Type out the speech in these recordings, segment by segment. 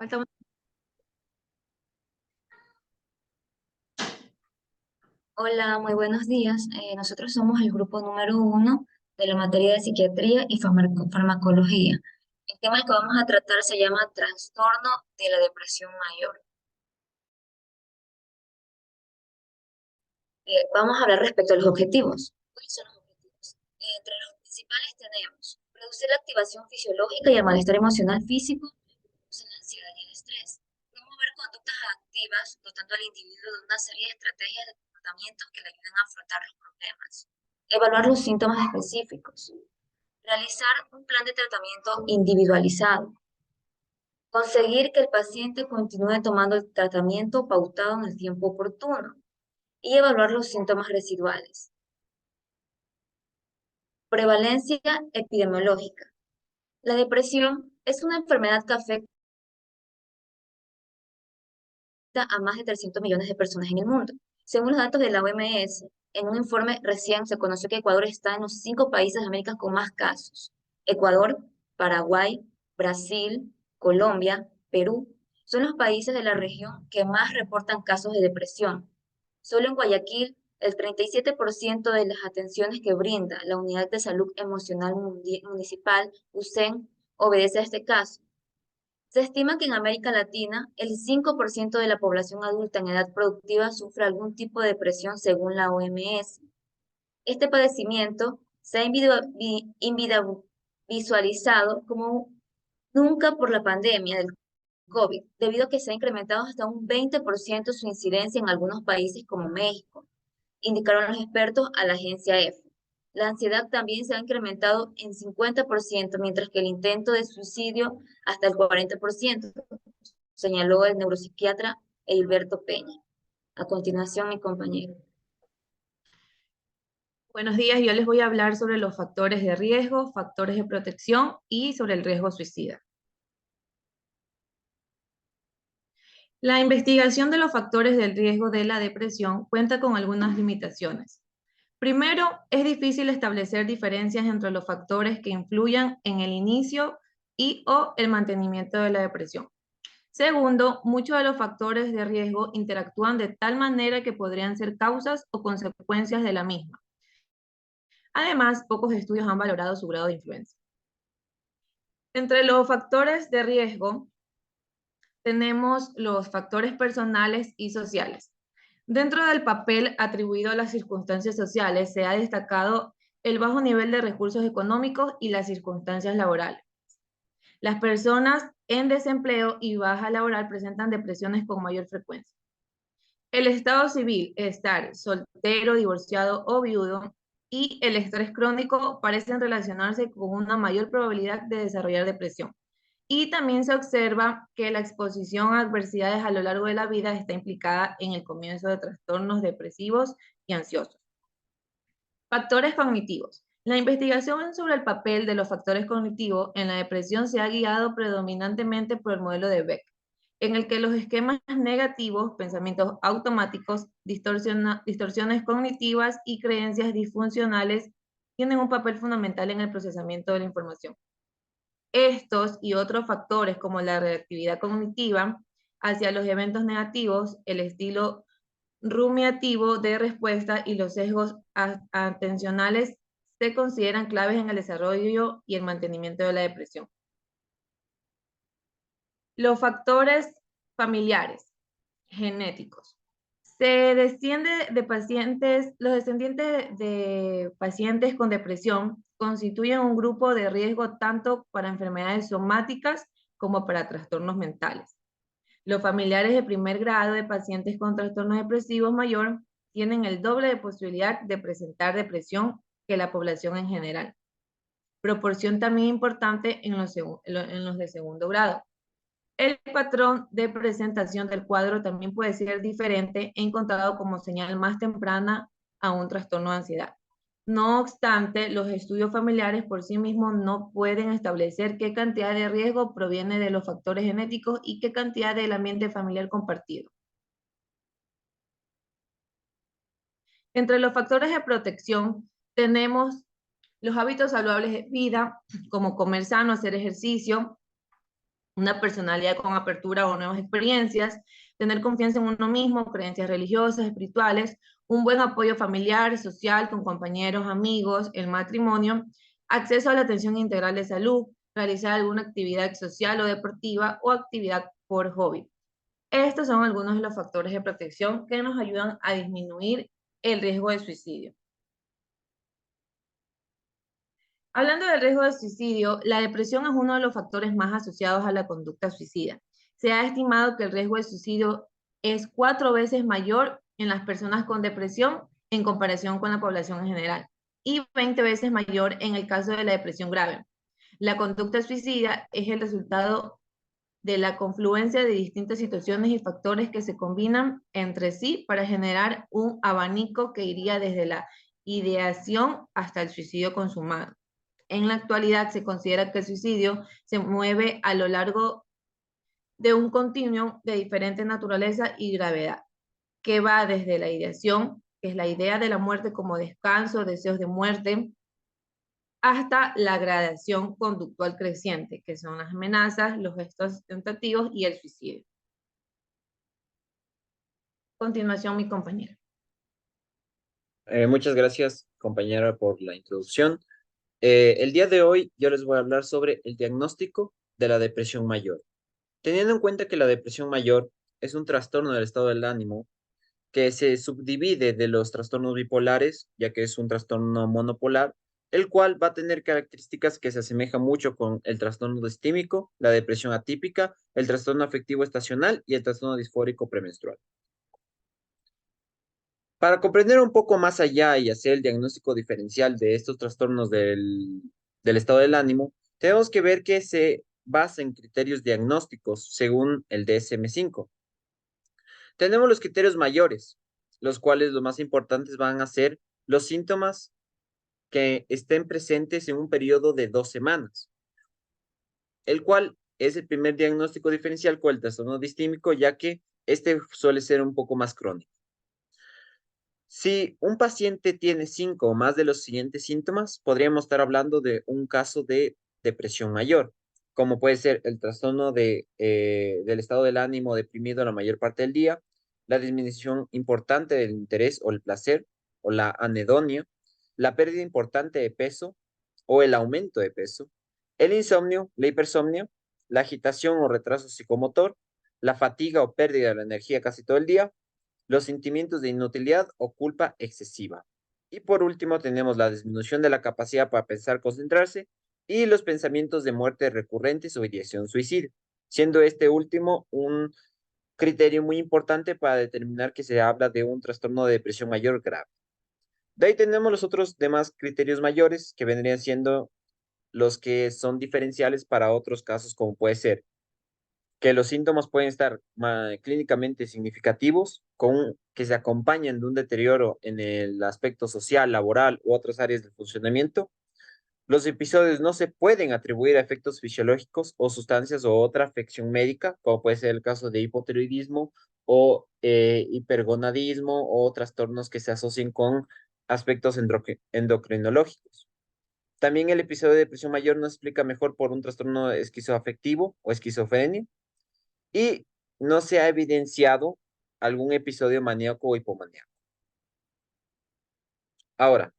Falta Hola, muy buenos días. Nosotros somos el grupo número 1 de la materia de psiquiatría y farmacología. El tema que vamos a tratar se llama trastorno de la depresión mayor. Vamos a hablar respecto a los objetivos. ¿Cuáles son los objetivos? Entre los principales tenemos reducir la activación fisiológica y el malestar emocional físico, reducir la ansiedad y el estrés, promover conductas activas, dotando al individuo de una serie de estrategias de comportamientos que le ayuden a afrontar los problemas, evaluar los síntomas específicos, realizar un plan de tratamiento individualizado, conseguir que el paciente continúe tomando el tratamiento pautado en el tiempo oportuno y evaluar los síntomas residuales. Prevalencia epidemiológica. La depresión es una enfermedad que afecta a más de 300 millones de personas en el mundo. Según los datos de la OMS, en un informe recién se conoció que Ecuador está en los 5 países de América con más casos. Ecuador, Paraguay, Brasil, Colombia, Perú, son los países de la región que más reportan casos de depresión. Solo en Guayaquil, el 37% de las atenciones que brinda la Unidad de Salud Emocional Municipal, UCEM, obedece a este caso. Se estima que en América Latina el 5% de la población adulta en edad productiva sufre algún tipo de depresión según la OMS. Este padecimiento se ha visualizado como nunca por la pandemia del COVID, debido a que se ha incrementado hasta un 20% su incidencia en algunos países como México, indicaron los expertos a la agencia EFE. La ansiedad también se ha incrementado en 50%, mientras que el intento de suicidio hasta el 40%, señaló el neuropsiquiatra Hilberto Peña. A continuación, mi compañero. buenos días. Yo les voy a hablar sobre los factores de riesgo, factores de protección y sobre el riesgo suicida. La investigación de los factores del riesgo de la depresión cuenta con algunas limitaciones. Primero, es difícil establecer diferencias entre los factores que influyan en el inicio y o el mantenimiento de la depresión. Segundo, muchos de los factores de riesgo interactúan de tal manera que podrían ser causas o consecuencias de la misma. Además, pocos estudios han valorado su grado de influencia. Entre los factores de riesgo tenemos los factores personales y sociales. Dentro del papel atribuido a las circunstancias sociales se ha destacado el bajo nivel de recursos económicos y las circunstancias laborales. Las personas en desempleo y baja laboral presentan depresiones con mayor frecuencia. El estado civil, estar soltero, divorciado o viudo, y el estrés crónico parecen relacionarse con una mayor probabilidad de desarrollar depresión. Y también se observa que la exposición a adversidades a lo largo de la vida está implicada en el comienzo de trastornos depresivos y ansiosos. Factores cognitivos. La investigación sobre el papel de los factores cognitivos en la depresión se ha guiado predominantemente por el modelo de Beck, en el que los esquemas negativos, pensamientos automáticos, distorsiones cognitivas y creencias disfuncionales tienen un papel fundamental en el procesamiento de la información. Estos y otros factores como la reactividad cognitiva hacia los eventos negativos, el estilo rumiativo de respuesta y los sesgos atencionales se consideran claves en el desarrollo y el mantenimiento de la depresión. Los factores familiares, genéticos. Se desciende de pacientes, los descendientes de pacientes con depresión constituyen un grupo de riesgo tanto para enfermedades somáticas como para trastornos mentales. Los familiares de primer grado de pacientes con trastornos depresivos mayor tienen el doble de posibilidad de presentar depresión que la población en general. Proporción también importante en los de segundo grado. El patrón de presentación del cuadro también puede ser diferente, encontrado como señal más temprana a un trastorno de ansiedad. No obstante, los estudios familiares por sí mismos no pueden establecer qué cantidad de riesgo proviene de los factores genéticos y qué cantidad del ambiente familiar compartido. Entre los factores de protección tenemos los hábitos saludables de vida, como comer sano, hacer ejercicio, una personalidad con apertura o nuevas experiencias, tener confianza en uno mismo, creencias religiosas, espirituales, un buen apoyo familiar, social, con compañeros, amigos, el matrimonio, acceso a la atención integral de salud, realizar alguna actividad social o deportiva o actividad por hobby. Estos son algunos de los factores de protección que nos ayudan a disminuir el riesgo de suicidio. Hablando del riesgo de suicidio, la depresión es uno de los factores más asociados a la conducta suicida. Se ha estimado que el riesgo de suicidio es 4 veces mayor en las personas con depresión en comparación con la población en general y 20 veces mayor en el caso de la depresión grave. La conducta suicida es el resultado de la confluencia de distintas situaciones y factores que se combinan entre sí para generar un abanico que iría desde la ideación hasta el suicidio consumado. En la actualidad se considera que el suicidio se mueve a lo largo de un continuum de diferente naturaleza y gravedad, que va desde la ideación, que es la idea de la muerte como descanso, deseos de muerte, hasta la gradación conductual creciente, que son las amenazas, los gestos tentativos y el suicidio. Continuación, mi compañera. Muchas gracias, compañera, por la introducción. El día de hoy yo les voy a hablar sobre el diagnóstico de la depresión mayor. Teniendo en cuenta que la depresión mayor es un trastorno del estado del ánimo que se subdivide de los trastornos bipolares, ya que es un trastorno monopolar, el cual va a tener características que se asemejan mucho con el trastorno distímico, la depresión atípica, el trastorno afectivo estacional y el trastorno disfórico premenstrual. Para comprender un poco más allá y hacer el diagnóstico diferencial de estos trastornos del estado del ánimo, tenemos que ver que se basa en criterios diagnósticos según el DSM-5. Tenemos los criterios mayores, los cuales los más importantes van a ser los síntomas que estén presentes en un periodo de 2 semanas, el cual es el primer diagnóstico diferencial con el trastorno distímico, ya que este suele ser un poco más crónico. Si un paciente tiene 5 o más de los siguientes síntomas, podríamos estar hablando de un caso de depresión mayor, como puede ser el trastorno del estado del ánimo deprimido la mayor parte del día, la disminución importante del interés o el placer, o la anedonia, la pérdida importante de peso o el aumento de peso, el insomnio, la hipersomnia, la agitación o retraso psicomotor, la fatiga o pérdida de la energía casi todo el día, los sentimientos de inutilidad o culpa excesiva. Y por último, tenemos la disminución de la capacidad para pensar, concentrarse y los pensamientos de muerte recurrentes o ideación suicida, siendo este último un criterio muy importante para determinar que se habla de un trastorno de depresión mayor grave. De ahí tenemos los otros demás criterios mayores que vendrían siendo los que son diferenciales para otros casos, como puede ser que los síntomas pueden estar clínicamente significativos, que se acompañan de un deterioro en el aspecto social, laboral u otras áreas del funcionamiento. Los episodios no se pueden atribuir a efectos fisiológicos o sustancias o otra afección médica, como puede ser el caso de hipotiroidismo o hipergonadismo o trastornos que se asocien con aspectos endocrinológicos. También el episodio de depresión mayor nos explica mejor por un trastorno esquizoafectivo o esquizofrenia y no se ha evidenciado algún episodio maníaco o hipomaníaco. Ahora,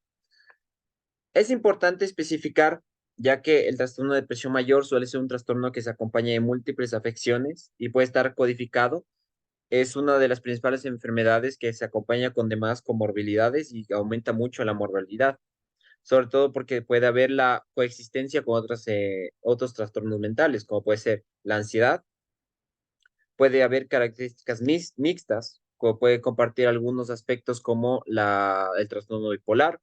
es importante especificar, ya que el trastorno de depresión mayor suele ser un trastorno que se acompaña de múltiples afecciones y puede estar codificado. Es una de las principales enfermedades que se acompaña con demás comorbilidades y aumenta mucho la mortalidad, sobre todo porque puede haber la coexistencia con otros trastornos mentales, como puede ser la ansiedad. Puede haber características mixtas, como puede compartir algunos aspectos como el trastorno bipolar,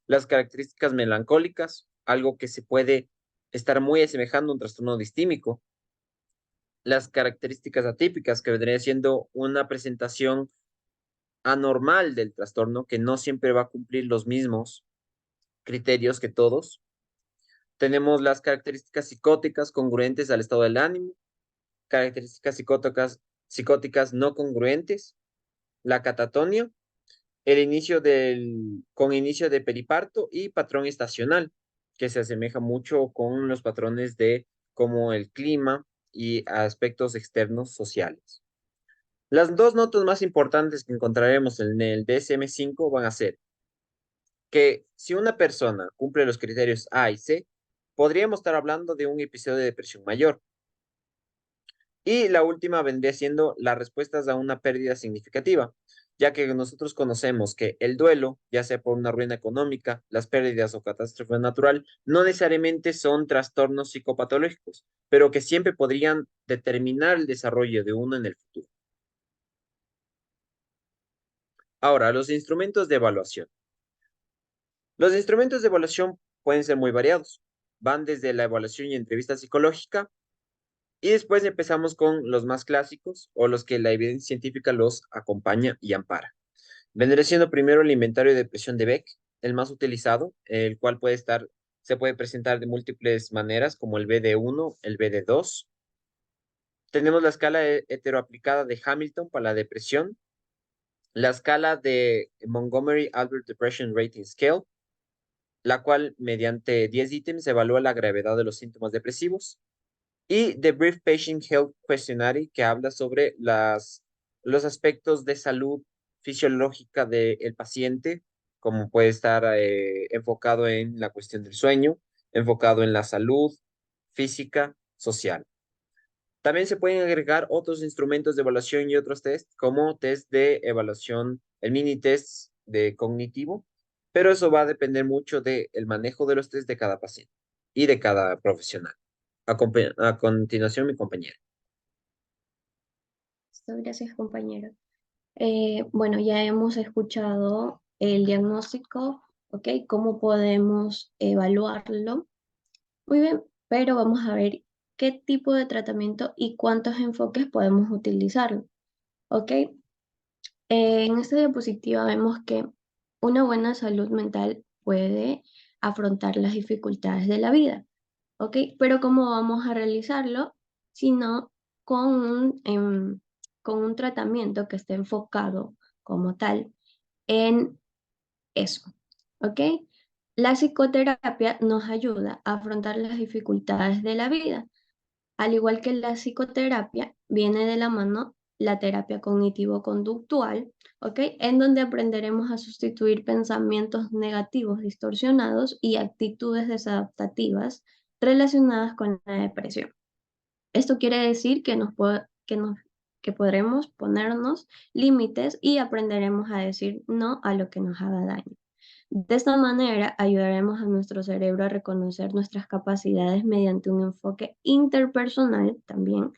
las características melancólicas, algo que se puede estar muy asemejando a un trastorno distímico, las características atípicas, que vendría siendo una presentación anormal del trastorno, que no siempre va a cumplir los mismos criterios que todos. Tenemos las características psicóticas congruentes al estado del ánimo, características psicóticas no congruentes, la catatonia, con inicio de periparto y patrón estacional, que se asemeja mucho con los patrones de como el clima y aspectos externos sociales. Las dos notas más importantes que encontraremos en el DSM-5 van a ser que si una persona cumple los criterios A y C, podríamos estar hablando de un episodio de depresión mayor. Y la última vendría siendo las respuestas a una pérdida significativa, ya que nosotros conocemos que el duelo, ya sea por una ruina económica, las pérdidas o catástrofe natural, no necesariamente son trastornos psicopatológicos, pero que siempre podrían determinar el desarrollo de uno en el futuro. Ahora, los instrumentos de evaluación. Los instrumentos de evaluación pueden ser muy variados. Van desde la evaluación y entrevista psicológica y después empezamos con los más clásicos o los que la evidencia científica los acompaña y ampara. Vendría siendo primero el inventario de depresión de Beck, el más utilizado, el cual se puede presentar de múltiples maneras, como el BD1, el BD2. Tenemos la escala heteroaplicada de Hamilton para la depresión, la escala de Montgomery Albert Depression Rating Scale, la cual mediante 10 ítems evalúa la gravedad de los síntomas depresivos, y The Brief Patient Health Questionnaire, que habla sobre los aspectos de salud fisiológica del paciente, como puede estar enfocado en la cuestión del sueño, enfocado en la salud física, social. También se pueden agregar otros instrumentos de evaluación y otros test, como test de evaluación, el mini test de cognitivo, pero eso va a depender mucho del manejo de los test de cada paciente y de cada profesional. A continuación, mi compañera. Gracias, compañero. Bueno, ya hemos escuchado el diagnóstico, ¿ok? ¿Cómo podemos evaluarlo? Muy bien, pero vamos a ver qué tipo de tratamiento y cuántos enfoques podemos utilizar, ¿ok? En esta diapositiva vemos que una buena salud mental puede afrontar las dificultades de la vida, ¿ok? Pero ¿cómo vamos a realizarlo? Sino con un tratamiento que esté enfocado como tal en eso, ¿ok? La psicoterapia nos ayuda a afrontar las dificultades de la vida. Al igual que la psicoterapia, viene de la mano la terapia cognitivo-conductual, ¿ok? En donde aprenderemos a sustituir pensamientos negativos distorsionados y actitudes desadaptativas relacionadas con la depresión. Esto quiere decir que podremos ponernos límites y aprenderemos a decir no a lo que nos haga daño. De esta manera, ayudaremos a nuestro cerebro a reconocer nuestras capacidades mediante un enfoque interpersonal también.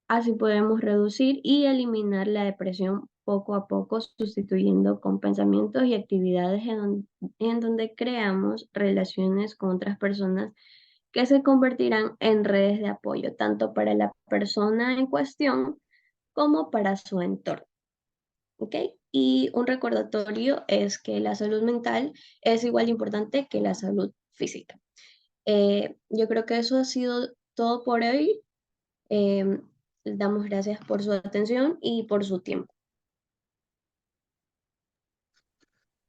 Así podemos reducir y eliminar la depresión poco a poco, sustituyendo con pensamientos y actividades en donde creamos relaciones con otras personas que se convertirán en redes de apoyo, tanto para la persona en cuestión como para su entorno. ¿Ok? Y un recordatorio es que la salud mental es igual de importante que la salud física. Yo creo que eso ha sido todo por hoy. Damos gracias por su atención y por su tiempo.